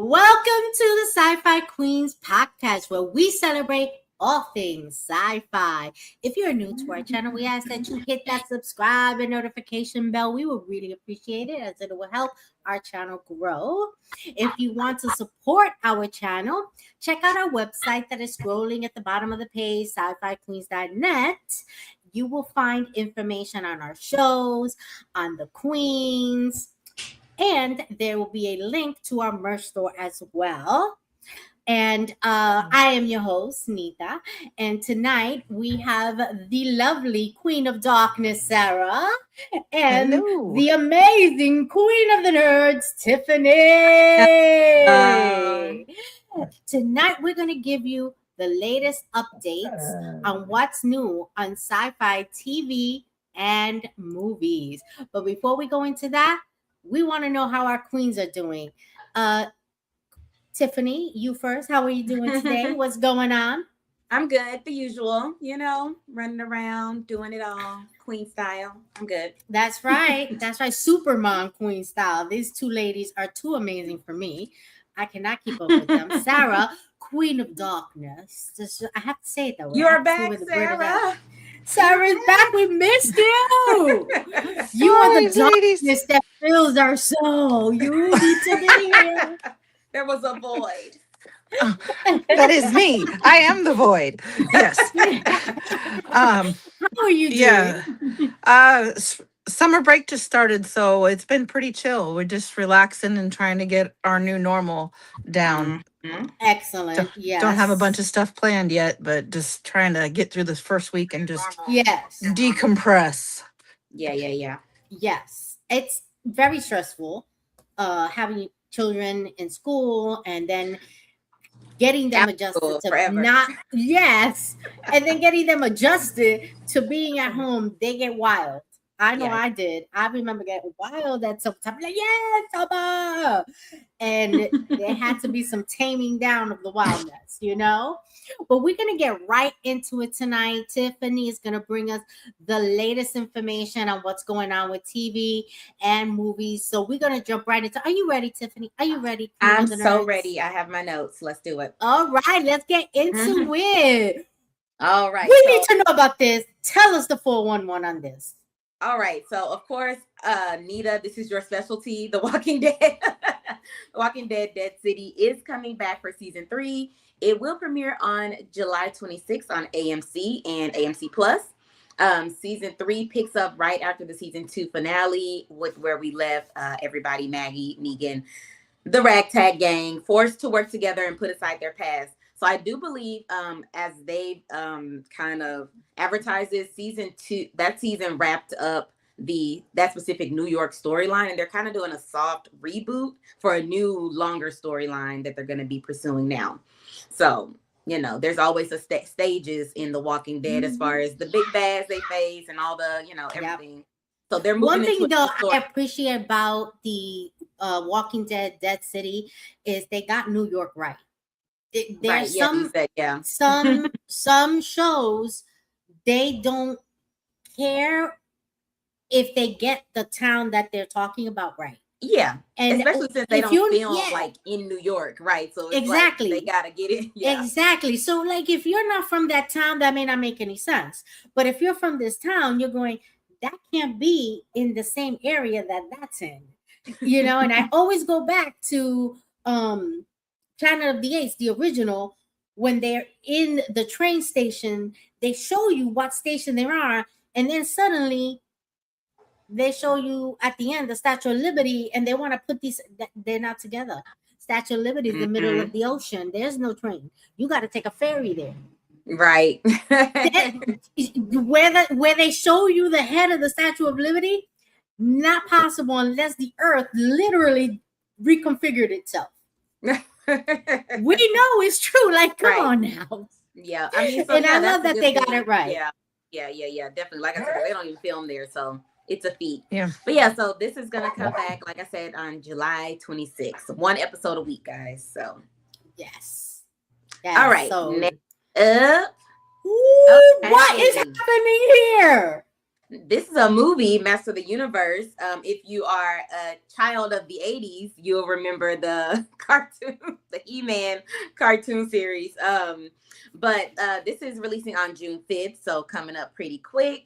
Welcome to the Sci-Fi Queens podcast, where we celebrate all things sci-fi. If you're new to our channel, we ask that you hit that subscribe and notification bell. We would really appreciate it, as it will help our channel grow. If you want to support our channel, check out our website that is scrolling at the bottom of the page, sci-fi-queens.net. You will find information on our shows, on the queens, and there will be a link to our merch store as well. And I am your host, Nita. And tonight we have the lovely Queen of Darkness, Sarah, and Hello. the amazing Queen of the Nerds, Tiffany. Tonight we're going to give you the latest updates on what's new on sci-fi TV and movies. But before we go into that, we want to know how our queens are doing. Tiffany, you first. How are you doing today? What's going on? I'm good, the usual, running around, doing it all, queen style. I'm good. That's right. That's right. Super mom queen style. These two ladies are too amazing for me. I cannot keep up with them. Sarah, Queen of Darkness. I have to say it that way. You're back, Sarah. Sarah's back. We missed you. You are the darkness that fills our soul. You need to be here. There was a void. That is me. I am the void. Yes. How are you doing? Yeah. Summer break just started, so it's been pretty chill. We're just relaxing and trying to get our new normal down. Mm-hmm. Excellent. Yes. Don't have a bunch of stuff planned yet, but just trying to get through this first week and just decompress. Yeah. Yes. It's very stressful having children in school and then getting them adjusted to forever. And then getting them adjusted to being at home. They get wild. I know. I did. I remember getting wild at some time. Like, yes, Summer. And there had to be some taming down of the wildness, But we're going to get right into it tonight. Tiffany is going to bring us the latest information on what's going on with TV and movies. So we're going to jump right into. Are you ready, Tiffany? Are you ready? I'm so ready. I have my notes. Let's do it. All right. Let's get into it. All right. We need to know about this. Tell us the 411 on this. All right. So, of course, Nita, this is your specialty. The Walking Dead. The Walking Dead Dead City is coming back for season 3. It will premiere on July 26th on AMC and AMC Plus. Season 3 picks up right after the season 2 finale, with where we left everybody, Maggie, Negan, the ragtag gang, forced to work together and put aside their past. So I do believe, as they kind of advertised this, season 2, that season wrapped up that specific New York storyline, and they're kind of doing a soft reboot for a new, longer storyline that they're going to be pursuing now. So, there's always stages in The Walking Dead as far as the big bads they face and all the, everything. Yep. So they're moving. One thing though I appreciate about the Walking Dead Dead City is they got New York right. There's some shows they don't care if they get the town that they're talking about right. Yeah, and especially since they don't film like in New York, right? So it's exactly like they gotta get it. Yeah. Exactly. So like if you're not from that town, that may not make any sense. But if you're from this town, you're going, that can't be in the same area that's in. And I always go back to Planet of the Apes, the original, when they're in the train station, they show you what station they are, and then suddenly they show you at the end the Statue of Liberty, and they want to put these, they're not together. Statue of Liberty is in the middle of the ocean. There's no train. You got to take a ferry there. Right. Where they show you the head of the Statue of Liberty, not possible unless the earth literally reconfigured itself. We know it's true. Like, come on now. Yeah. I mean, I love that they got it right. Yeah. Definitely. Like I said, they don't even film there. So it's a feat. Yeah. But yeah, so this is going to come back, like I said, on July 26th. 1 episode a week, guys. So. Yes. All right. So... Next up. Ooh, okay. What is happening here? This is a movie, Master of the Universe. If you are a child of the 80s, you'll remember the cartoon, the He-Man cartoon series. But this is releasing on June 5th, so coming up pretty quick.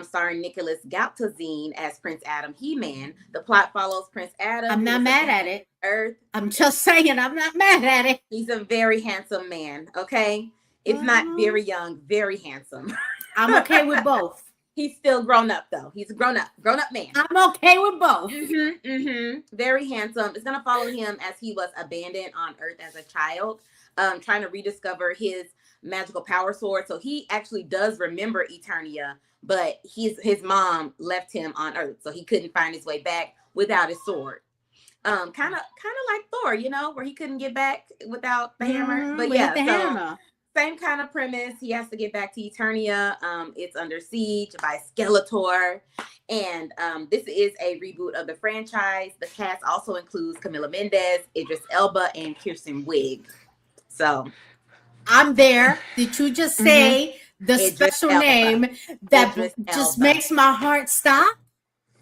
Starring Nicholas Galtazine as Prince Adam He-Man. The plot follows Prince Adam. I'm not mad at it. Earth. I'm just saying, I'm not mad at it. He's a very handsome man, okay? If not very young, very handsome. I'm okay with both. He's still grown up though. He's a grown up man. I'm okay with both. Very handsome. It's gonna follow him as he was abandoned on Earth as a child, trying to rediscover his magical power sword. So he actually does remember Eternia, but his mom left him on Earth, so he couldn't find his way back without his sword. Kind of like Thor, you know, where he couldn't get back without the hammer. But yeah, hammer. Same kind of premise. He has to get back to Eternia. It's under siege by Skeletor. And this is a reboot of the franchise. The cast also includes Camila Mendes, Idris Elba, and Kirsten Wiig. So I'm there. Did you just say the Idris special Elba. name that Idris just Elba. makes my heart stop?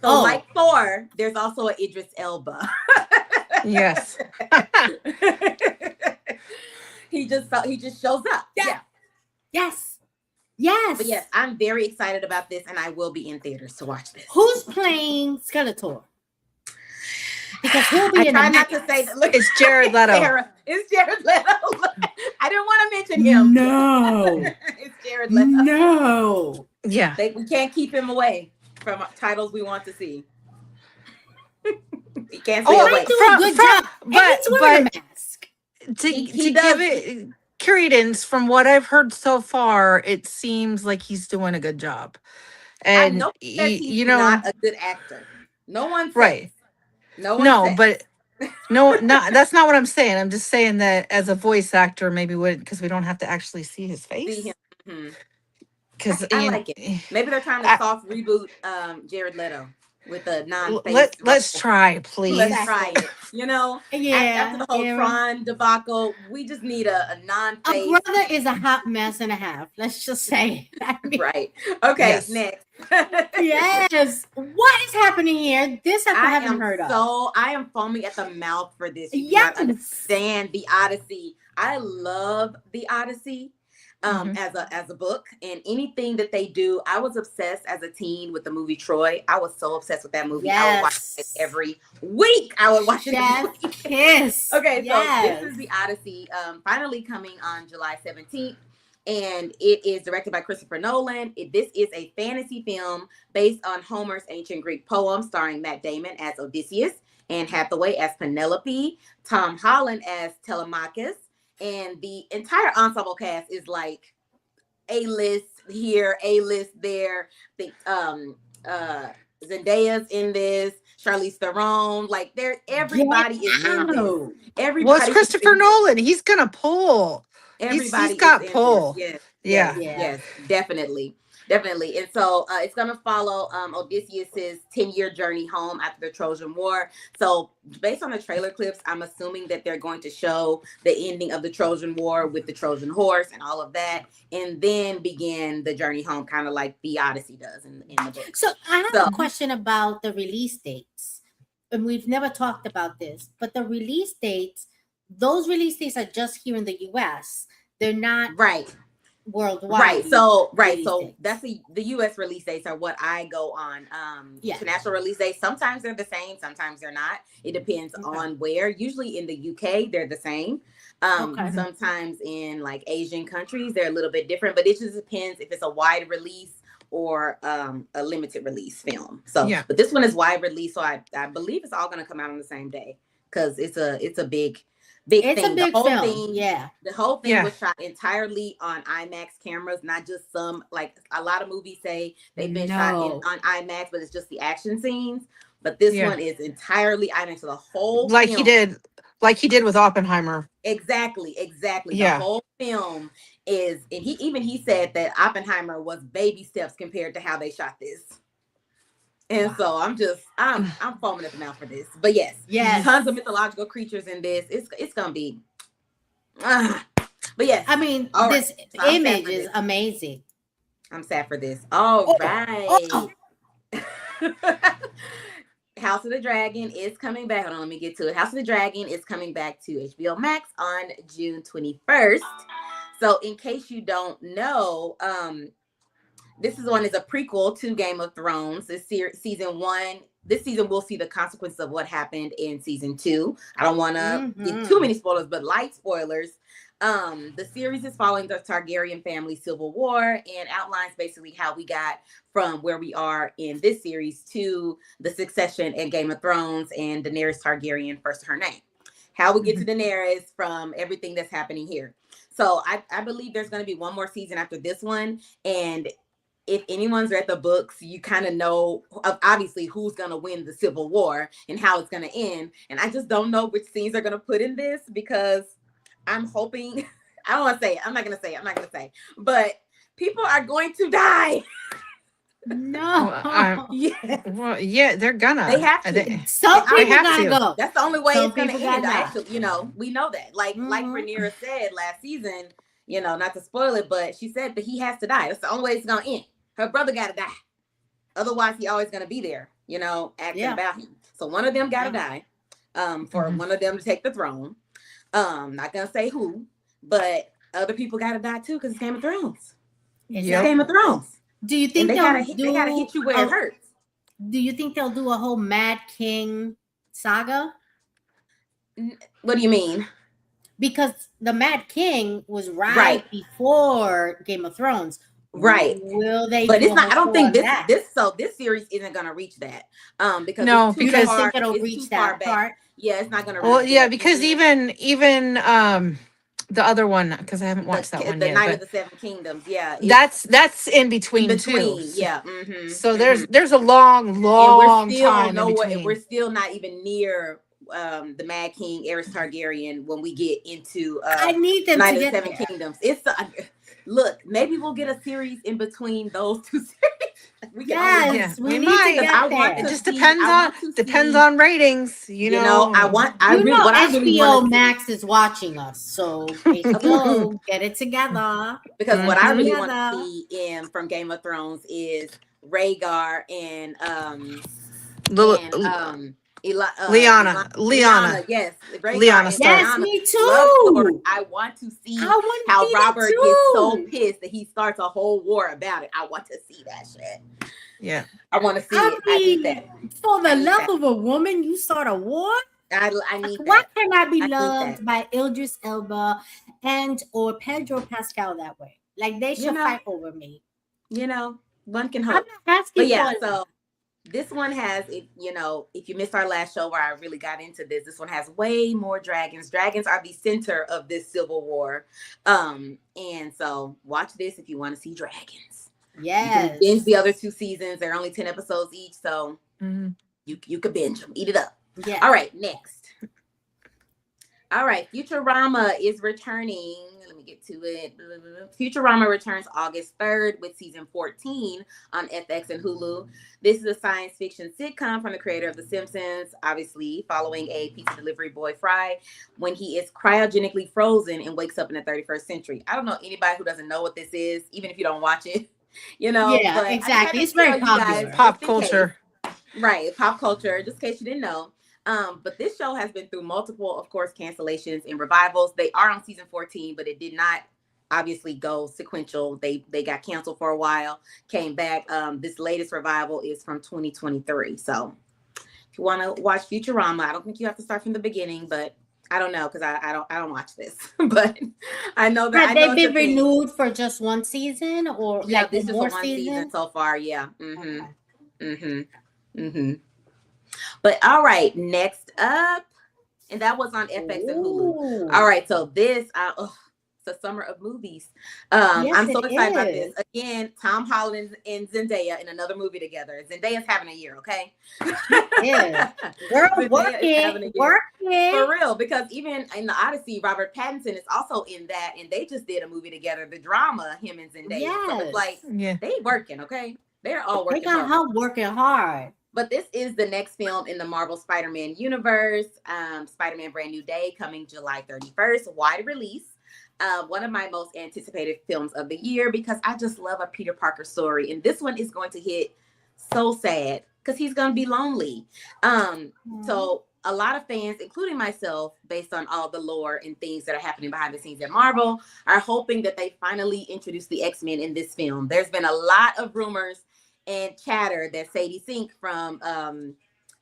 So like Thor, there's also an Idris Elba. Yes. He just shows up. Yeah. Yes. But yes, I'm very excited about this, and I will be in theaters to watch this. Who's playing Skeletor? Because he'll be I in try the not next. to say that. Look, It's Jared Leto. It's Jared Leto. I didn't want to mention him. No. It's Jared Leto. No. Yeah. We can't keep him away from titles we want to see. He can't stay He away. might do a good job. But Mask. to He give does. it credence, from what I've heard so far, it seems like he's doing a good job. And I know that he's you know, not a good actor. No one says. right? No one No, says. but no, not that's not what I'm saying. I'm just saying that as a voice actor, maybe because we don't have to actually see his face. See him. Mhm. Because I like it. Maybe they're trying to soft reboot Jared Leto with a non-face. Let's try, please. Let's try it. You know, Yeah. after the whole Tron debacle, we just need a non-face. A brother is a hot mess and a half. Let's just say. Right. Okay. Yes. Next. Yes. What is happening here? This I haven't heard of. So I am foaming at the mouth for this. You Yes. do not understand the Odyssey. I love the Odyssey. As a book, and anything that they do. I was obsessed as a teen with the movie Troy. I was so obsessed with that movie. Yes. I would watch it every week. I would watch it every week. Yes. Okay, Yes. so this is the Odyssey, finally coming on July 17th, and it is directed by Christopher Nolan. This is a fantasy film based on Homer's ancient Greek poem, starring Matt Damon as Odysseus, Anne Hathaway as Penelope, Tom Holland as Telemachus. And the entire ensemble cast is like A-list here, A-list there. The Zendaya's in this, Charlize Theron, like everybody is in this. Everybody. Well, it's Christopher Nolan. He's gonna pull. Everybody he's got is in pull. this. Yeah. Yes, definitely. And so it's going to follow Odysseus's 10-year journey home after the Trojan War. So based on the trailer clips, I'm assuming that they're going to show the ending of the Trojan War with the Trojan horse and all of that, and then begin the journey home, kind of like the Odyssey does in the book. So I have a question about the release dates. And we've never talked about this, but the release dates, those release dates are just here in the US. They're not worldwide. So that's the US release dates are what I go on. International release dates, sometimes they're the same, sometimes they're not. It depends on where. Usually in the UK they're the same. Sometimes in like Asian countries they're a little bit different, but it just depends if it's a wide release or a limited release film. But this one is wide release, so I believe it's all going to come out on the same day, because it's a big thing. The whole thing was shot entirely on IMAX cameras, not just some, like a lot of movies say they've been shot on IMAX, but it's just the action scenes. But this one is entirely IMAX, so the whole like film, he did with Oppenheimer. Exactly. Yeah. The whole film is, and he said that Oppenheimer was baby steps compared to how they shot this. And so I'm foaming at the mouth for this. But yes, tons of mythological creatures in this. It's gonna be. But yes, I mean, this image is amazing. I'm sad for this. All right. Oh, House of the Dragon is coming back. Hold on, let me get to it. House of the Dragon is coming back to HBO Max on June 21st. So, in case you don't know, this is a prequel to Game of Thrones. Season one. This season we'll see the consequences of what happened in season 2. I don't want to get too many spoilers, but light spoilers. The series is following the Targaryen family civil war and outlines basically how we got from where we are in this series to the succession in Game of Thrones and Daenerys Targaryen, first her name. How we get to Daenerys from everything that's happening here. So I believe there's going to be one more season after this one. And if anyone's read the books, you kind of know obviously who's going to win the civil war and how it's going to end. And I just don't know which scenes are going to put in this because I'm hoping, I don't want to say it. I'm not going to say, but people are going to die. no. Well, yeah, they're gonna. They have to. Some They people have gotta to. go. That's the only way Some it's going to people end. gotta die. Actually, we know that. Like Rhaenyra said last season, not to spoil it, but she said that he has to die. That's the only way it's going to end. Her brother got to die. Otherwise, he always going to be there, acting about him. So one of them got to die for one of them to take the throne. Not going to say who, but other people got to die too because it's Game of Thrones. It's Game of Thrones. Do you think they gotta hit you where it hurts? Do you think they'll do a whole Mad King saga? What do you mean? Because the Mad King was right before Game of Thrones. Right. Will they? But it's not. I don't think this series isn't gonna reach that. Because no, because I think it'll reach that part. Yeah, it's not gonna. Well, yeah, because even the other one, because I haven't watched that one the yet. Night of the Seven Kingdoms. Yeah, that's in between too. Yeah. So there's a long time in between. We're still not even near the Mad King, Aerys Targaryen, when we get into I need them Night to of the Seven Kingdoms. It's look, maybe we'll get a series in between those two series. We need might. to get there. It just depends on ratings. You know, HBO Max is watching us, so HBO, get it together. Because what I really want to see from Game of Thrones is Rhaegar and Lyanna. Yes, Lyanna Stark. Yes, me too. I want to see how Robert gets so pissed that he starts a whole war about it. I want to see that shit. Yeah, I want to see it. I need that. For the love of a woman, you start a war. I need that. Why can't I be loved by Idris Elba and or Pedro Pascal that way? Like they should fight over me. One can hope. I'm not asking so this one has, if you missed our last show where I really got into this one has way more dragons. Dragons are the center of this civil war. And so watch this if you want to see dragons. Yes. You can binge the other 2 seasons. They're only 10 episodes each. So you could binge them. Eat it up. Yeah. All right, next. All right, Futurama is returning. Let me get to it. Futurama returns August 3rd with season 14 on FX and Hulu. This is a science fiction sitcom from the creator of The Simpsons, obviously following a pizza delivery boy, Fry, when he is cryogenically frozen and wakes up in the 31st century. I don't know anybody who doesn't know what this is, even if you don't watch it. Yeah, but exactly. It's very popular. Pop culture. Right, pop culture, just in case you didn't know. But this show has been through multiple, of course, cancellations and revivals. They are on season 14, but it did not obviously go sequential. They got canceled for a while, came back. This latest revival is from 2023. So if you want to watch Futurama, I don't think you have to start from the beginning, but I don't know because I don't watch this. But I know that have they been renewed for just one season or this is one season so far. Yeah. But all right, next up, and that was on FX and Hulu. All right, so this, it's a summer of movies. I'm so excited about this. Again, Tom Holland and Zendaya in another movie together. Zendaya's having a year, okay? Yeah, girl, working. For real, because even in the Odyssey, Robert Pattinson is also in that, and they just did a movie together, the drama, him and Zendaya. Yes. So it's like, they working, okay? They're all working. They got her working hard. But this is the next film in the Marvel Spider-Man universe. Spider-Man Brand New Day coming July 31st, wide release. one of my most anticipated films of the year because I just love a Peter Parker story. And this one is going to hit so sad because he's going to be lonely. So a lot of fans, including myself, based on all the lore and things that are happening behind the scenes at Marvel, are hoping that they finally introduce the X-Men in this film. There's been a lot of rumors and chatter that Sadie Sink from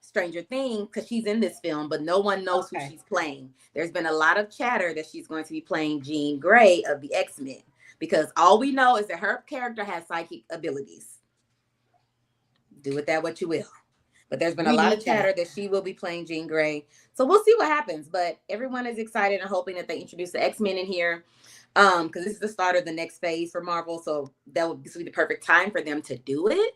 Stranger Things, because she's in this film, but no one knows who she's playing. There's been a lot of chatter that she's going to be playing Jean Grey of the X-Men, because all we know is that her character has psychic abilities. Do with that what you will. But there's been a lot of chatter that she will be playing Jean Grey. So we'll see what happens. But everyone is excited and hoping that they introduce the X-Men in here. Because this is the start of the next phase for Marvel. So this will be the perfect time for them to do it.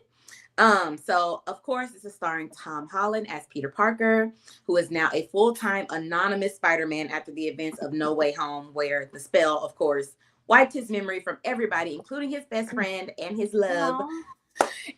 So of course, this is starring Tom Holland as Peter Parker, who is now a full-time anonymous Spider-Man after the events of No Way Home, where the spell, of course, wiped his memory from everybody, including his best friend and his love.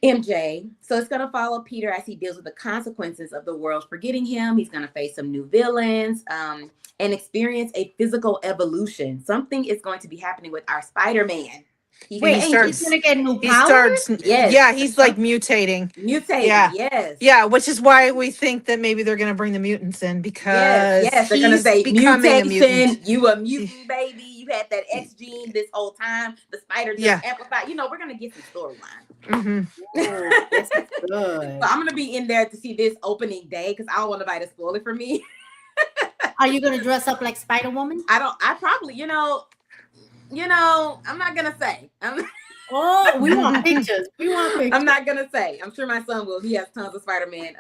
MJ. So it's going to follow Peter as he deals with the consequences of the world forgetting him. He's going to face some new villains and experience a physical evolution. Something is going to be happening with our Spider-Man. He's going to get new powers? He's like mutating. Yes. Which is why we think that maybe they're going to bring the mutants in, because they're going to say becoming mutation. You a mutant, baby. You had that X gene this whole time. The spider just amplified. You know, we're going to get some storyline. This is good. So I'm going to be in there to see this opening day because I don't want nobody to spoil it for me. Are you going to dress up like Spider-Woman? I probably, I'm not going to say. We want pictures. I'm not going to say. I'm sure my son will. He has tons of Spider-Man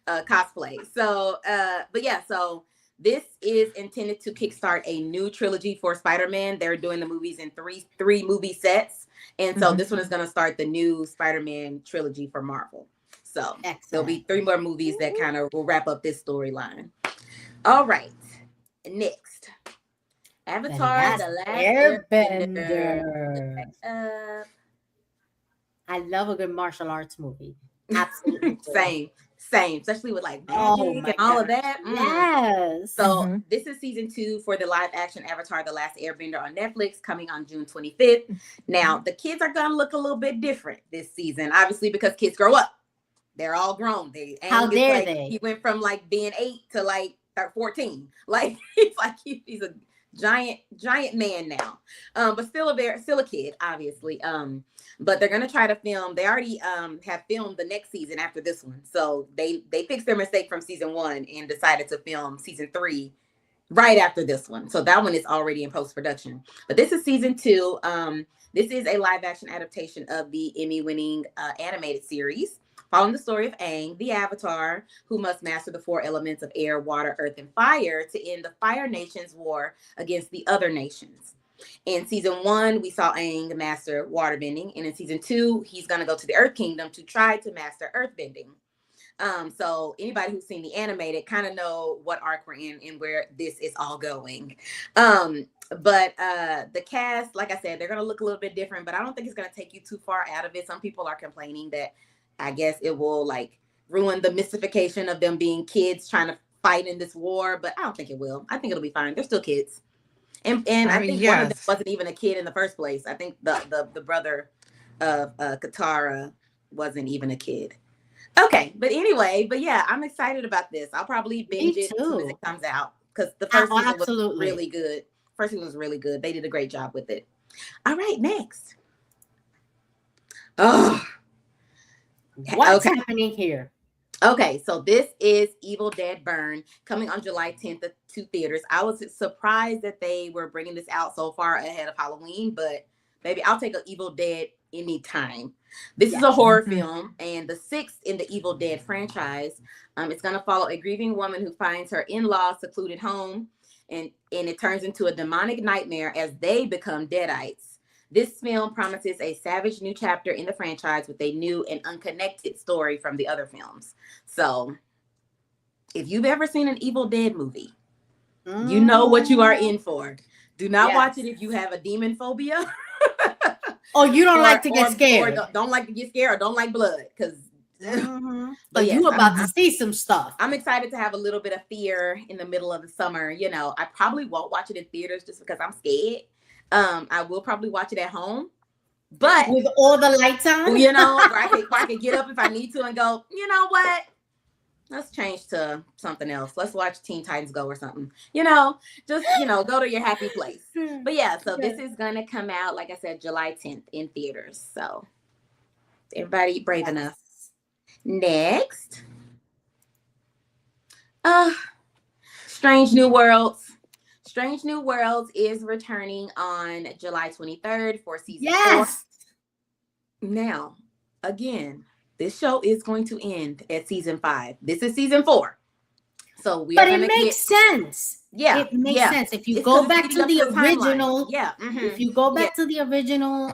cosplay. So, but yeah, so this is intended to kickstart a new trilogy for Spider-Man. They're doing the movies in three movie sets. And so this one is going to start the new Spider-Man trilogy for Marvel. So there'll be 3 more movies that kind of will wrap up this storyline. All right. Next. Avatar: The Last Airbender. I love a good martial arts movie. Absolutely. Same, especially with like magic and all of that. Yes. So this is season 2 for the live action Avatar: The Last Airbender on Netflix, coming on June 25th. Now, the kids are going to look a little bit different this season, obviously, because kids grow up. They're all grown. How dare they? He went from like being 8 to like 14. Like he's a giant man now, but still a kid, obviously. But they're gonna try to film. They already have filmed the next season after this one, so they fixed their mistake from season 1 and decided to film season 3 right after this one. So that one is already in post-production. But this is season 2. This is a live action adaptation of the Emmy-winning animated series, following the story of Aang, the Avatar, who must master the 4 elements of air, water, earth, and fire to end the Fire Nation's war against the other nations. In season 1, we saw Aang master waterbending, and in season 2, he's going to go to the Earth Kingdom to try to master earthbending. So anybody who's seen the animated kind of know what arc we're in and where this is all going. But the cast, like I said, they're going to look a little bit different, but I don't think it's going to take you too far out of it. Some people are complaining that I guess it will like ruin the mystification of them being kids trying to fight in this war, but I don't think it will. I think it'll be fine. They're still kids. And I think one of them wasn't even a kid in the first place. I think the brother of Katara wasn't even a kid. Okay, but anyway, yeah, I'm excited about this. I'll probably binge it as soon as it comes out because the first season was really good. First season was really good. They did a great job with it. All right, next. What's happening here? Okay, so this is Evil Dead Burn, coming on July 10th to theaters. I was surprised that they were bringing this out so far ahead of Halloween, but baby, I'll take an Evil Dead anytime. This is a horror film, and the 6th in the Evil Dead franchise. It's going to follow a grieving woman who finds her in-laws secluded home, and it turns into a demonic nightmare as they become deadites. This film promises a savage new chapter in the franchise with a new and unconnected story from the other films. So, if you've ever seen an Evil Dead movie, you know what you are in for. Do not watch it if you have a demon phobia. Or you don't like to get scared. Or don't like to get scared or don't like blood, because But yes, you about to see some stuff. I'm excited to have a little bit of fear in the middle of the summer. You know, I probably won't watch it in theaters just because I'm scared. I will probably watch it at home, but with all the lights on, you know, where I could get up if I need to and go, you know what? Let's change to something else. Let's watch Teen Titans Go or something. You know, just, you know, go to your happy place. But yeah, so this is going to come out, like I said, July 10th in theaters. So everybody brave enough. Next. Strange New Worlds. Strange New Worlds is returning on July 23rd for season 4. Now, again, this show is going to end at season 5. This is season 4. So we but it makes sense. Yeah. It makes sense. If you go back to the original, if you go back to the original,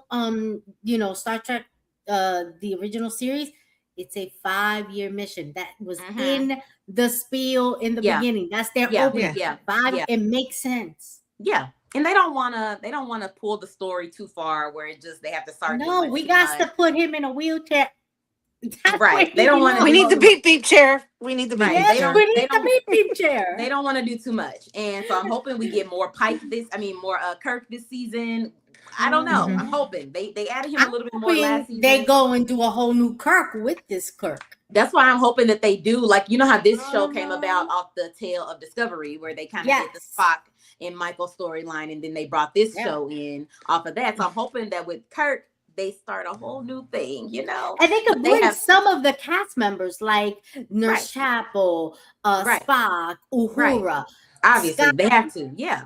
you know, Star Trek, the original series, it's a 5-year mission that was in the spiel in the beginning. That's their opening. It makes sense. Yeah. And they don't want to pull the story too far where it just they have to start. No, we got to put him in a wheelchair. Right. They don't want to. We need the beep beep chair. We need the beep beep chair. We need the beep beep chair. They don't want to do too much. And so I'm hoping we get more more Kirk this season. I don't know. I'm hoping they added him a little bit more last season. They go and do a whole new Kirk with this Kirk. That's why I'm hoping that they do. Like, you know how this show came about off the tail of Discovery, where they kind of did the Spock and Michael storyline, and then they brought this show in off of that. So I'm hoping that with Kirk, they start a whole new thing, you know. And they could bring some of the cast members like Nurse Chapel, Spock, Uhura. Obviously, they have to. Yeah.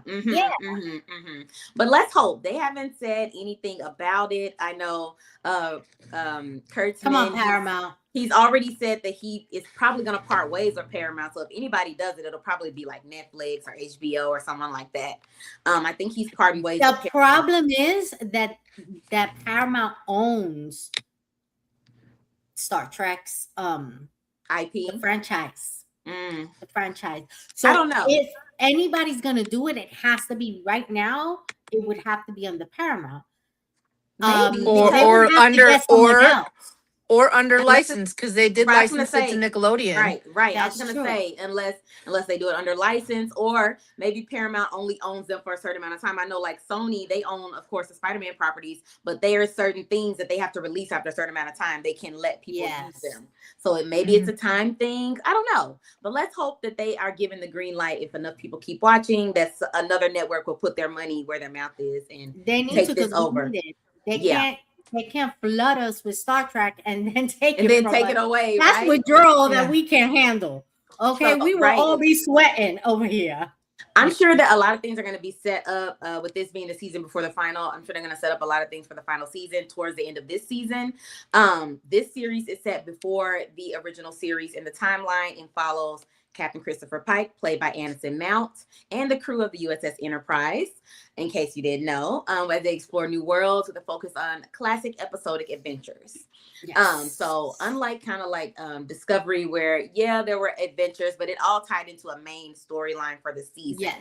But let's hope. They haven't said anything about it. I know Kurtzman. Come on, Paramount. He's already said that he is probably going to part ways with Paramount. So if anybody does it, it'll probably be like Netflix or HBO or someone like that. I think he's parting ways. The problem is that Paramount owns Star Trek's IP, the franchise. The franchise. So I don't know if anybody's gonna do it. It has to be right now. It would have to be on the Paramount, or under license, because they did license it to Nickelodeon. Right. I was gonna say unless they do it under license, or maybe Paramount only owns them for a certain amount of time. I know, like Sony, they own, of course, the Spider-Man properties, but there are certain things that they have to release after a certain amount of time. They can let people use them. So maybe it's a time thing. I don't know, but let's hope that they are given the green light. If enough people keep watching, that's another network will put their money where their mouth is and they need take to this over. They can't flood us with Star Trek and then take it away. That's withdrawal that we can't handle. Okay, so, we will all be sweating over here. I'm sure that a lot of things are going to be set up with this being the season before the final. I'm sure they're going to set up a lot of things for the final season towards the end of this season. This series is set before the original series in the timeline and follows Captain Christopher Pike, played by Anson Mount, and the crew of the USS Enterprise, in case you didn't know, as they explore new worlds with a focus on classic episodic adventures. So unlike kind of like Discovery, where there were adventures, but it all tied into a main storyline for the season.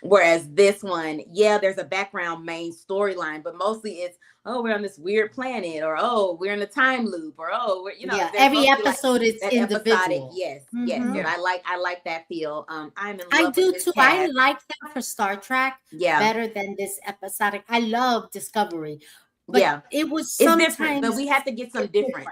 Whereas this one, there's a background main storyline, but mostly it's, oh, we're on this weird planet, or oh, we're in a time loop, or oh, we're, you know, every episode is individual. Yes. And I like that feel. I'm in love. I do with this too. cast. I like that for Star Trek. Better than this episodic. I love Discovery. But it was different, but we had to get some difference.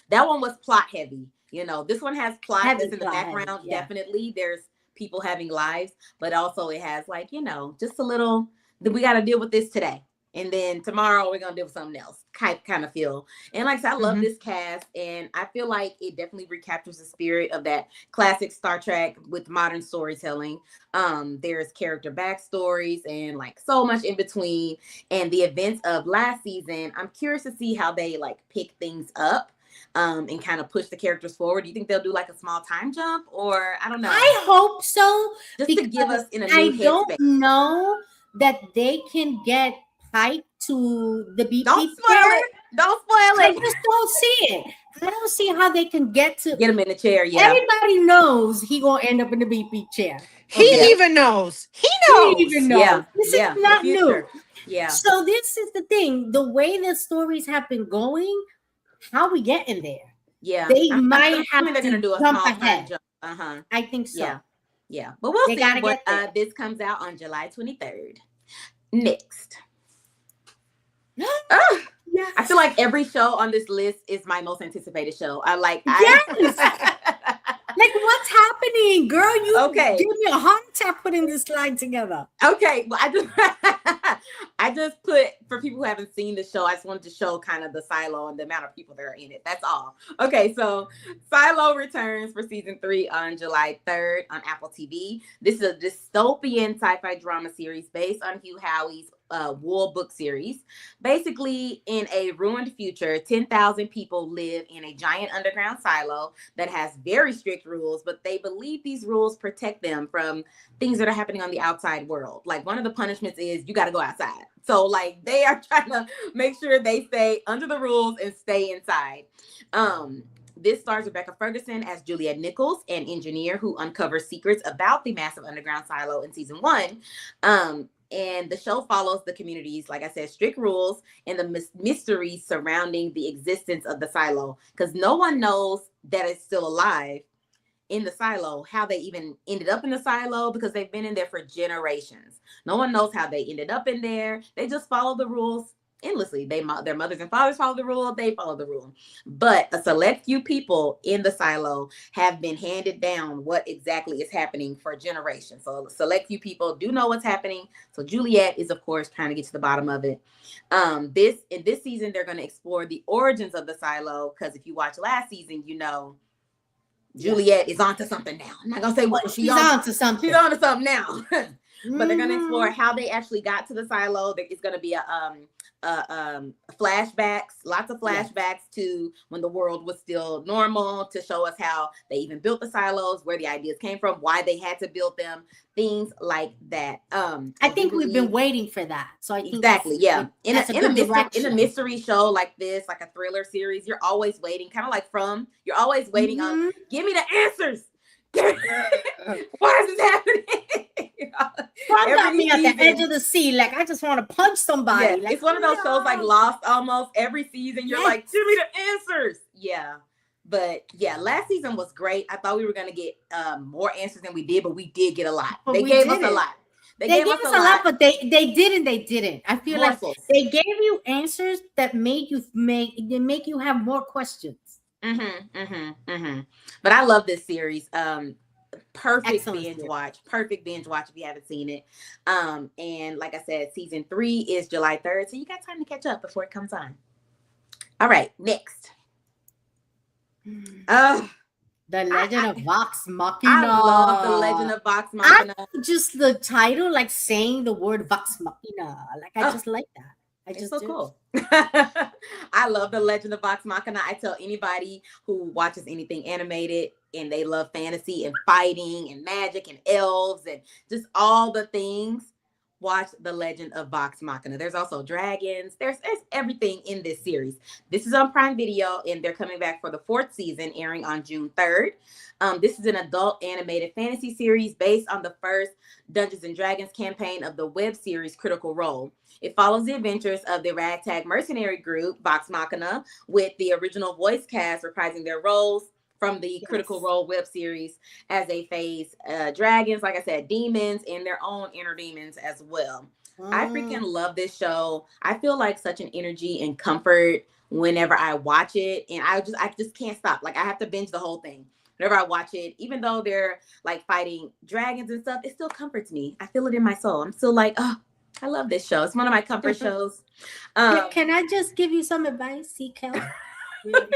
That one was plot heavy. You know, this one has plot that's in the background. Definitely, there's people having lives, but also it has, like, you know, just a little. We got to deal with this today. And then tomorrow we're going to do something else kind of feel. And like I said, I love this cast. And I feel like it definitely recaptures the spirit of that classic Star Trek with modern storytelling. There's character backstories and like so much in between. And the events of last season, I'm curious to see how they like pick things up. And kind of push the characters forward. Do you think they'll do like a small time jump, or I don't know? I hope so. Just to give us in a new headspace. I don't know that they can get Pike to the beep. Don't spoil it. Don't spoil it. I just don't see it. I don't see how they can get him in the chair. Everybody knows he gonna end up in the beep chair. He even knows. He even knows. This is not new. Yeah. So this is the thing. The way the stories have been going, how we getting there? Yeah, They might have assuming they're to gonna do a jump small time ahead. jump. Uh-huh. I think so. Yeah. Yeah. But we'll They see. gotta But get there. this comes out on July 23rd. Next. Ugh. Yes. I feel like every show on this list is my most anticipated show. Yes. Like, what's happening, girl? You Okay. give me a heart attack putting this slide together. Okay, well, I just put, for people who haven't seen the show, I just wanted to show kind of the silo and the amount of people that are in it. That's all. Okay, so Silo returns for season 3 on July 3rd on Apple TV. This is a dystopian sci-fi drama series based on Hugh Howey's Wool book series. Basically, in a ruined future, 10,000 people live in a giant underground silo that has very strict rules, but they believe these rules protect them from things that are happening on the outside world. Like, one of the punishments is you got to go outside. So like, they are trying to make sure they stay under the rules and stay inside. This stars Rebecca Ferguson as Juliet Nichols, an engineer who uncovers secrets about the massive underground silo in season 1. And the show follows the community's, like I said, strict rules and the mysteries surrounding the existence of the silo, because no one knows that it's still alive in the silo, how they even ended up in the silo, because they've been in there for generations. No one knows how they ended up in there. They just follow the rules endlessly. Their mothers and fathers follow the rule. They follow the rule. But a select few people in the silo have been handed down what exactly is happening for generations. So a select few people do know what's happening. So Juliet is, of course, trying to get to the bottom of it. In this season, they're going to explore the origins of the silo, because if you watch last season, you know Juliet is onto something now. I'm not gonna say what she's onto something. She's onto something now. But they're gonna explore how they actually got to the silo. It's gonna be flashbacks, lots of flashbacks to when the world was still normal, to show us how they even built the silos, where the ideas came from, why they had to build them, things like that. I think we've been waiting for that. So I think exactly, yeah. In a mystery show like this, like a thriller series, you're always waiting, kind of like you're always waiting on, give me the answers. Why is this happening? Got me at the edge of the sea, like I just want to punch somebody. Yeah, like, it's one of those shows like Lost almost. Every season you're like, give me the answers. Yeah. But yeah, last season was great. I thought we were gonna get more answers than we did, but we did get a lot. They gave us a lot. They gave us a lot, but they didn't. I feel like they gave you answers that make you have more questions. But I love this series. Perfect binge watch if you haven't seen it. And like I said, season 3 is July 3rd, so you got time to catch up before it comes on. All right, next. The Legend of Vox Machina. I love The Legend of Vox Machina. Just the title, like saying the word Vox Machina, like I just like that. It's so cool. I love The Legend of Vox Machina. I tell anybody who watches anything animated and they love fantasy and fighting and magic and elves and just all the things, watch The Legend of Vox Machina. There's also dragons. There's everything in this series. This is on Prime Video, and they're coming back for the 4th season, airing on June 3rd. This is an adult animated fantasy series based on the first Dungeons and Dragons campaign of the web series Critical Role. It follows the adventures of the ragtag mercenary group Vox Machina, with the original voice cast reprising their roles from the Critical Role web series as they face dragons, like I said, demons, and their own inner demons as well. I freaking love this show. I feel like such an energy and comfort whenever I watch it, and I just can't stop. Like, I have to binge the whole thing. Whenever I watch it, even though they're like fighting dragons and stuff, it still comforts me. I feel it in my soul. I'm still like, oh, I love this show. It's one of my comfort shows. Can I just give you some advice, Seek-Help?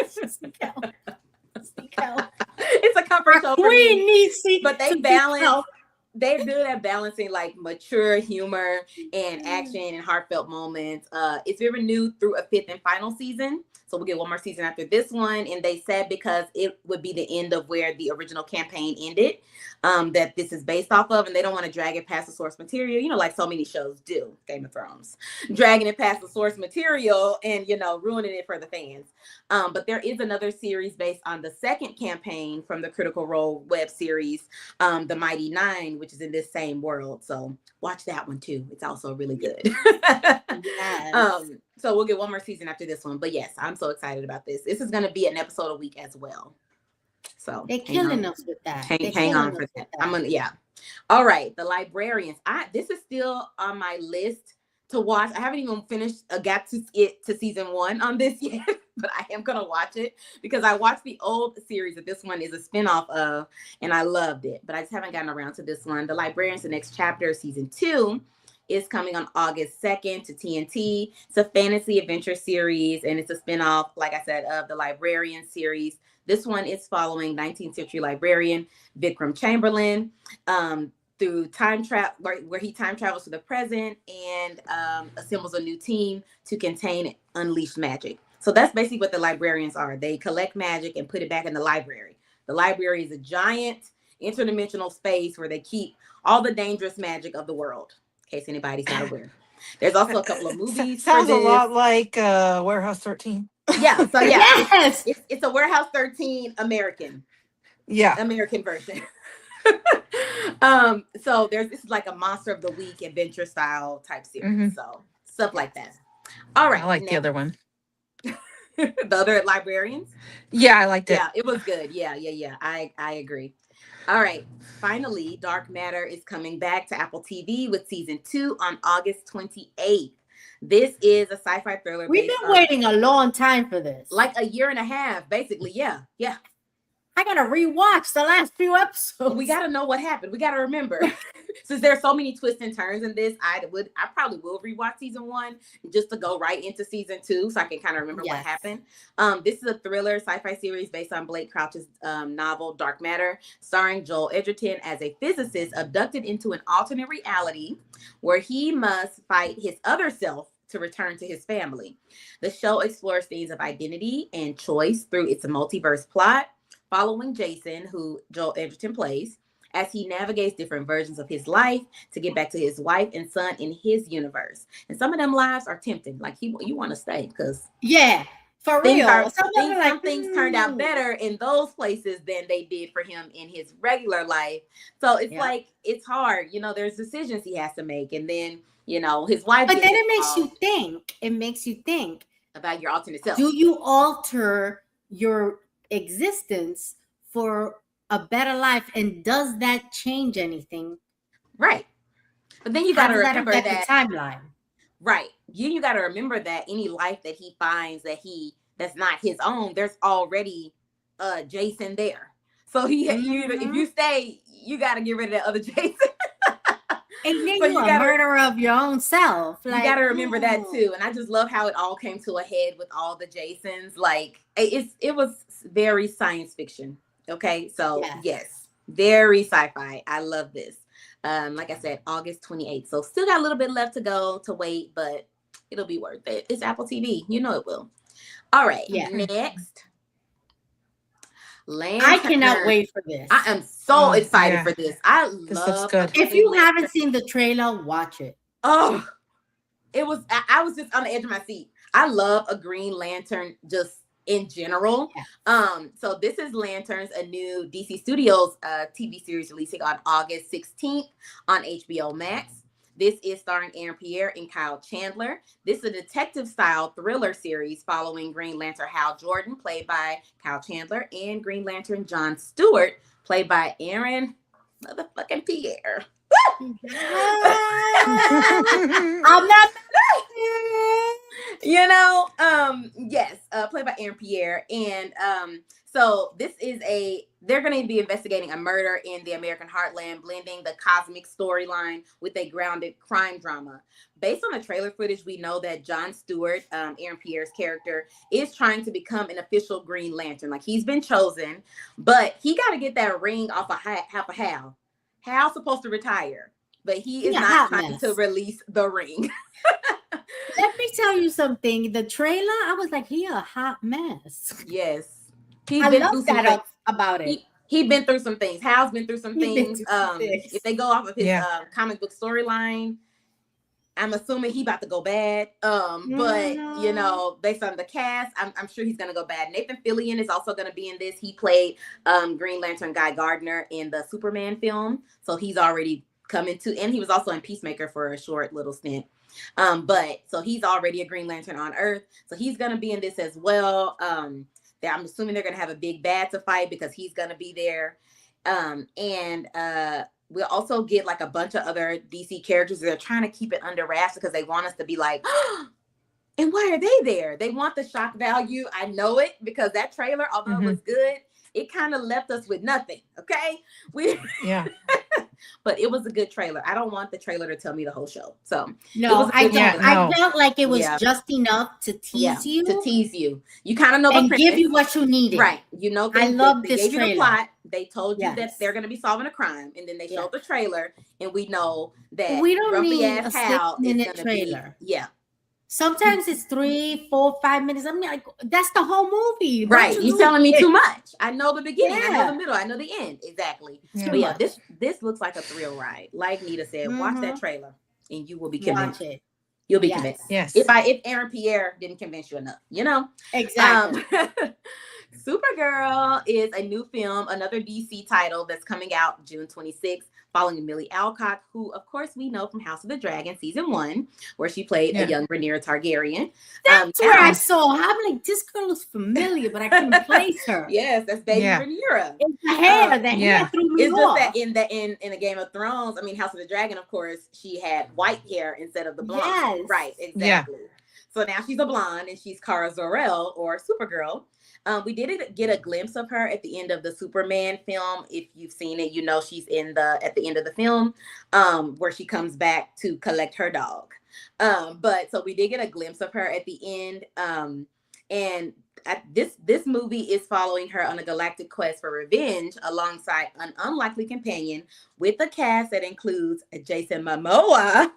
Seek-Help. It's a comfort show for me. Needs but they balance. They're good at balancing like mature humor and action and heartfelt moments. It's been renewed through a 5th and final season. So we'll get one more season after this one. And they said because it would be the end of where the original campaign ended, that this is based off of, and they don't want to drag it past the source material, you know, like so many shows do, Game of Thrones, dragging it past the source material and, you know, ruining it for the fans. But there is another series based on the 2nd campaign from the Critical Role web series, The Mighty Nine, which is in this same world. So watch that one too. It's also really good. Yes. So we'll get one more season after this one. But yes, I'm so excited about this. This is going to be an episode a week as well. So They're killing us with that. Hang on for that. I'm gonna All right, The Librarians. This is still on my list to watch. I haven't even finished got to it to season 1 on this yet, but I am gonna watch it because I watched the old series that this one is a spinoff of, and I loved it. But I just haven't gotten around to this one. The Librarians, the next chapter, season 2. Is coming on August 2nd to TNT. It's a fantasy adventure series, and it's a spinoff, like I said, of the Librarian series. This one is following 19th century librarian Vikram Chamberlain through time travel, where he time travels to the present and assembles a new team to contain and unleash magic. So that's basically what the librarians are. They collect magic and put it back in the library. The library is a giant interdimensional space where they keep all the dangerous magic of the world. In case anybody's not aware. There's also a couple of movies. Sounds a lot like Warehouse 13. Yeah. So yeah, yes, it's a Warehouse 13 American version. So this is like a Monster of the Week adventure style type series. So stuff like that. All right. I like the other one. The other Librarians. Yeah, I liked it. Yeah, it was good. Yeah. I agree. All right. Finally, Dark Matter is coming back to Apple TV with season 2 on August 28th. This is a sci-fi thriller. We've been waiting a long time for this. Like a year and a half, basically. Yeah. I gotta rewatch the last few episodes. We gotta know what happened. We gotta remember. Since there's so many twists and turns in this, I probably will rewatch season 1 just to go right into season 2 so I can kind of remember what happened. This is a thriller sci-fi series based on Blake Crouch's novel Dark Matter, starring Joel Edgerton as a physicist abducted into an alternate reality where he must fight his other self to return to his family. The show explores themes of identity and choice through its multiverse plot, following Jason, who Joel Edgerton plays, as he navigates different versions of his life to get back to his wife and son in his universe. And some of them lives are tempting. Like you want to stay because for real. Some things turned out better in those places than they did for him in his regular life. So it's like it's hard. There's decisions he has to make, and then his wife. But then it makes you think. It makes you think about your alternate self. Do you alter your existence for a better life, and does that change anything? Right. But then you got to remember that the timeline. Right. You got to remember that any life that he finds that's not his own, there's already Jason there. So if you stay, you got to get rid of that other Jason. And then you're a murderer of your own self. You got to remember that too. And I just love how it all came to a head with all the Jasons. Like it was very science fiction. Okay. So yes, very sci-fi. I love this. Like I said, August 28th. So still got a little bit left to go to wait, but it'll be worth it. It's Apple TV. It will. All right. Yeah. Next. I cannot wait for this. I am so excited for this. I love good. If you haven't seen the trailer, watch it. Oh, I was just on the edge of my seat. I love a Green Lantern just in general. So this is Lanterns, a new DC Studios TV series releasing on August 16th on HBO Max. This is starring Aaron Pierre and Kyle Chandler. This is a detective-style thriller series following Green Lantern Hal Jordan, played by Kyle Chandler, and Green Lantern John Stewart, played by Aaron motherfucking Pierre. I'm not. Played by Aaron Pierre, and so this is they're going to be investigating a murder in the American heartland, blending the cosmic storyline with a grounded crime drama. Based on the trailer footage, we know that John Stewart, Aaron Pierre's character, is trying to become an official Green Lantern. Like he's been chosen, but he got to get that ring off of Hal. Hal's supposed to retire, but he is not trying to release the ring. Let me tell you something. The trailer, I was like, he a hot mess. Yes. I love that about it. He's been through some things. Hal's been through some things. If they go off of his comic book storyline, I'm assuming he about to go bad. But based on the cast, I'm sure he's gonna go bad. Nathan Fillion is also gonna be in this. He played Green Lantern Guy Gardner in the Superman film, so he's already coming to, and he was also in Peacemaker for a short little stint. But so he's already a Green Lantern on Earth, so he's gonna be in this as well. I'm assuming they're gonna have a big bad to fight because he's gonna be there. And we'll also get like a bunch of other DC characters. They're trying to keep it under wraps because they want us to be like, and why are they there? They want the shock value. I know it because that trailer, although it was good, it kind of left us with nothing. Okay, but it was a good trailer. I don't want the trailer to tell me the whole show. So no, I don't. trailer. I felt like it was just enough to tease you. To tease you. You kind of know and the give you what you needed. Right. You know, I love they this gave trailer. you the plot. They told you that they're going to be solving a crime, and then they showed the trailer, and we know that we don't grumpy need ass a Hal 6-minute trailer. Yeah. Sometimes it's 3, 4, 5 minutes. I mean, like, that's the whole movie. Right. You're telling me too much. I know the beginning. I know the middle. I know the end. Exactly. But yeah, this looks like a thrill ride. Like Nita said, watch that trailer and you will be convinced. Watch it. You'll be convinced. Yes. If Aaron Pierre didn't convince you enough, you know? Exactly. Supergirl is a new film, another DC title that's coming out June 26th, following Millie Alcock, who, of course, we know from House of the Dragon season 1, where she played a young Rhaenyra Targaryen. That's where I saw her. I'm like, this girl looks familiar, but I couldn't place her. Yes, that's baby Rhaenyra. It's the hair. The hair threw me it's off. Just that in the Game of Thrones, I mean, House of the Dragon, of course, she had white hair instead of the blonde. Yes. Right, exactly. Yeah. So now she's a blonde, and she's Kara Zor-El, or Supergirl. We did get a glimpse of her at the end of the Superman film. If you've seen it, you know she's at the end of the film, where she comes back to collect her dog. But so we did get a glimpse of her at the end. And this movie is following her on a galactic quest for revenge alongside an unlikely companion with a cast that includes Jason Momoa.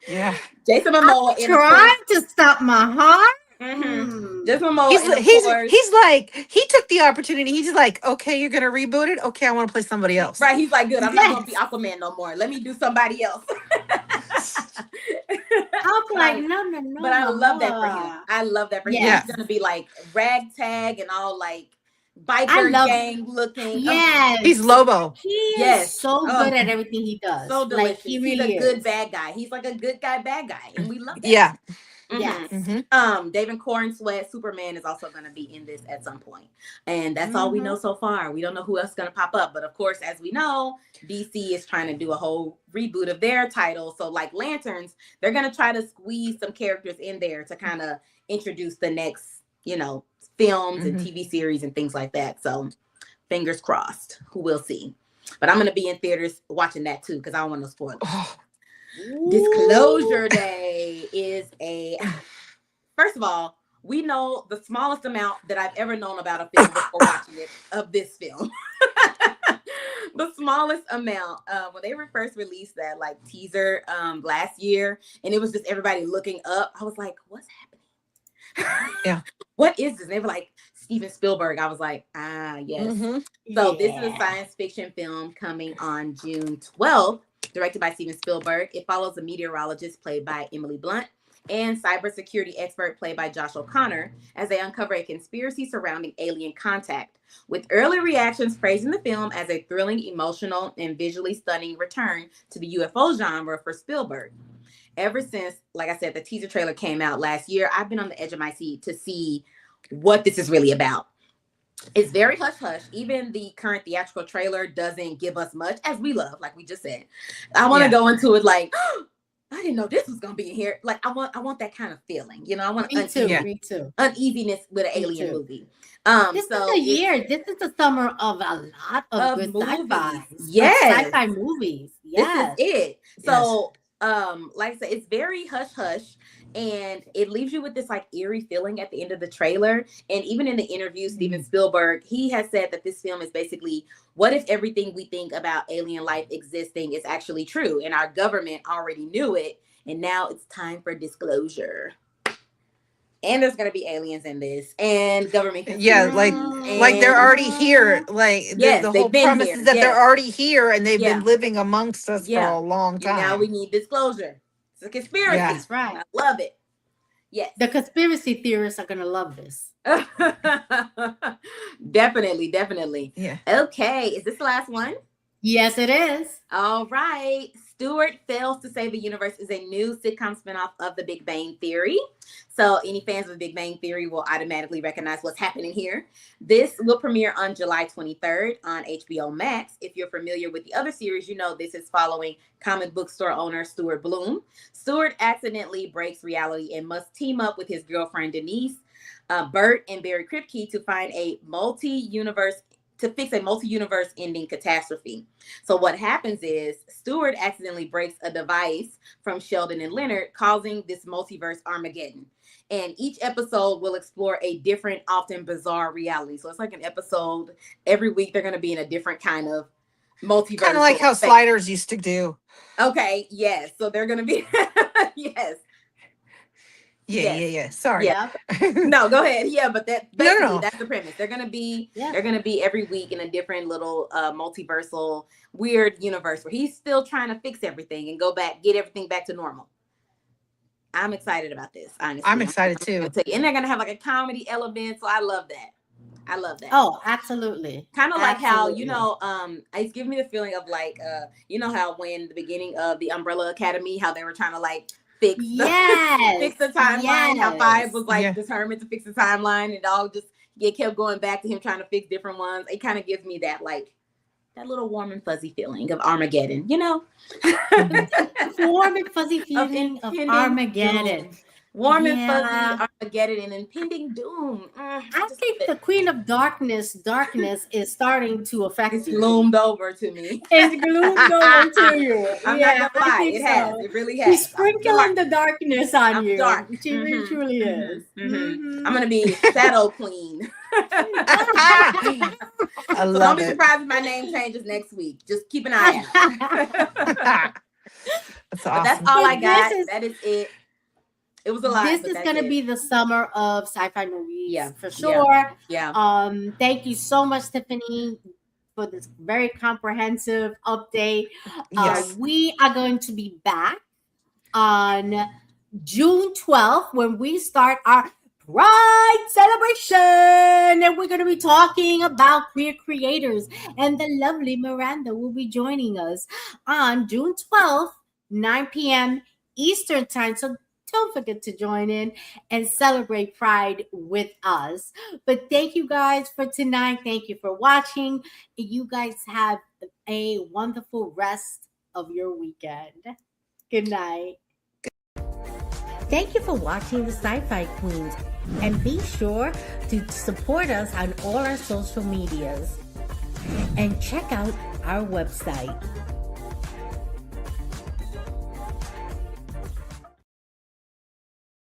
Yeah. Jason Momoa. I'm trying to stop my heart. Jason Momoa. He's like, he took the opportunity. He's like, okay, you're gonna reboot it. Okay, I want to play somebody else. Right. He's like, good. I'm not gonna be Aquaman no more. Let me do somebody else. I'm like, no. But I love that for him. I love that for him. He's gonna be like ragtag and all like biker gang looking. Yes. He's Lobo. He is so good at everything he does. So delicious. Like, he really He's a good bad guy. He's like a good guy, bad guy. And we love that. Yeah. Yes. David Corn Sweat, Superman, is also going to be in this at some point. And that's all we know so far. We don't know who else is going to pop up. But of course, as we know, DC is trying to do a whole reboot of their title. So like Lanterns, they're going to try to squeeze some characters in there to kind of introduce the next, films and TV series and things like that. So fingers crossed. Who will see? But I'm going to be in theaters watching that too because I don't want no spoilers. Disclosure Day is first of all, we know the smallest amount that I've ever known about a film before watching it of this film. The smallest amount when they were first released that like teaser last year, and it was just everybody looking up. I was like, what's happening? Yeah. What is this? And they were like, Steven Spielberg. I was like, yes. So this is a science fiction film coming on June 12th. Directed by Steven Spielberg. It follows a meteorologist played by Emily Blunt and cybersecurity expert played by Josh O'Connor as they uncover a conspiracy surrounding alien contact, with early reactions praising the film as a thrilling, emotional, and visually stunning return to the UFO genre for Spielberg. Ever since, like I said, the teaser trailer came out last year, I've been on the edge of my seat to see what this is really about. It's very hush-hush. Even the current theatrical trailer doesn't give us much, as we love, like we just said. I want to go into it like, I didn't know this was going to be in here. Like, I want that kind of feeling. I want me too. Uneasiness with an alien movie. This is the year. This is the summer of a lot of good sci-fi. Yes. Sci-fi movies. Yes. This is it. So, like I said, it's very hush-hush. And it leaves you with this like eerie feeling at the end of the trailer. And even in the interview, Steven Spielberg, he has said that this film is basically, what if everything we think about alien life existing is actually true? And our government already knew it. And now it's time for disclosure. And there's going to be aliens in this and government. Like they're already here. Like the whole premise is that they're already here and they've been living amongst us for a long time. And now we need disclosure. It's a conspiracy. That's right. I love it. Yes. The conspiracy theorists are going to love this. Definitely, definitely. Yeah. Okay, is this the last one? Yes, it is. All right. Stewart Fails to Save the Universe is a new sitcom spinoff of The Big Bang Theory. So, any fans of The Big Bang Theory will automatically recognize what's happening here. This will premiere on July 23rd on HBO Max. If you're familiar with the other series, you know this is following comic book store owner Stuart Bloom. Stuart accidentally breaks reality and must team up with his girlfriend Denise, Bert, and Barry Kripke to find a fix a multi-universe ending catastrophe. So what happens is Stewart accidentally breaks a device from Sheldon and Leonard, causing this multiverse Armageddon. And each episode will explore a different, often bizarre reality. So it's like an episode every week. They're going to be in a different kind of multiverse. Kind of like how Sliders used to do. Okay. Yes. So they're going to be, yes. Yeah. Sorry. Yeah. No, go ahead. Yeah, but that's the premise. They're gonna be every week in a different little multiversal weird universe where he's still trying to fix everything and get everything back to normal. I'm excited about this, honestly. I'm excited too. And they're gonna have like a comedy element, so I love that. Oh, absolutely. Kind of like how, it's giving me the feeling of like how when the beginning of the Umbrella Academy, how they were trying to like fix the timeline. Yes. How Five was like determined to fix the timeline, and all just kept going back to him trying to fix different ones. It kind of gives me that like that little warm and fuzzy feeling of Armageddon, warm and fuzzy feeling of Armageddon. Doom. Warm and fuzzy Armageddon and impending doom. I think the Queen of Darkness is starting to affect you. It's gloomed over to me. It's gloomed over to you. I'm not gonna lie. It has. It really has. She's sprinkling the darkness on you. Dark. She truly is. Mm-hmm. I'm gonna be Shadow Queen. I love don't be surprised if my name changes next week. Just keep an eye out. That's awesome. But that's all I got. That is it. It was a lot. This is going to be the summer of sci-fi movies, for sure. Yeah. Thank you so much, Tiffany, for this very comprehensive update. Yes. We are going to be back on June 12th when we start our Pride celebration, and we're going to be talking about queer creators, and the lovely Miranda will be joining us on June 12th, 9 p.m. Eastern time. So don't forget to join in and celebrate Pride with us. But thank you guys for tonight. Thank you for watching. You guys have a wonderful rest of your weekend. Good night. Thank you for watching the Sci-Fi Queens. And be sure to support us on all our social medias. And check out our website,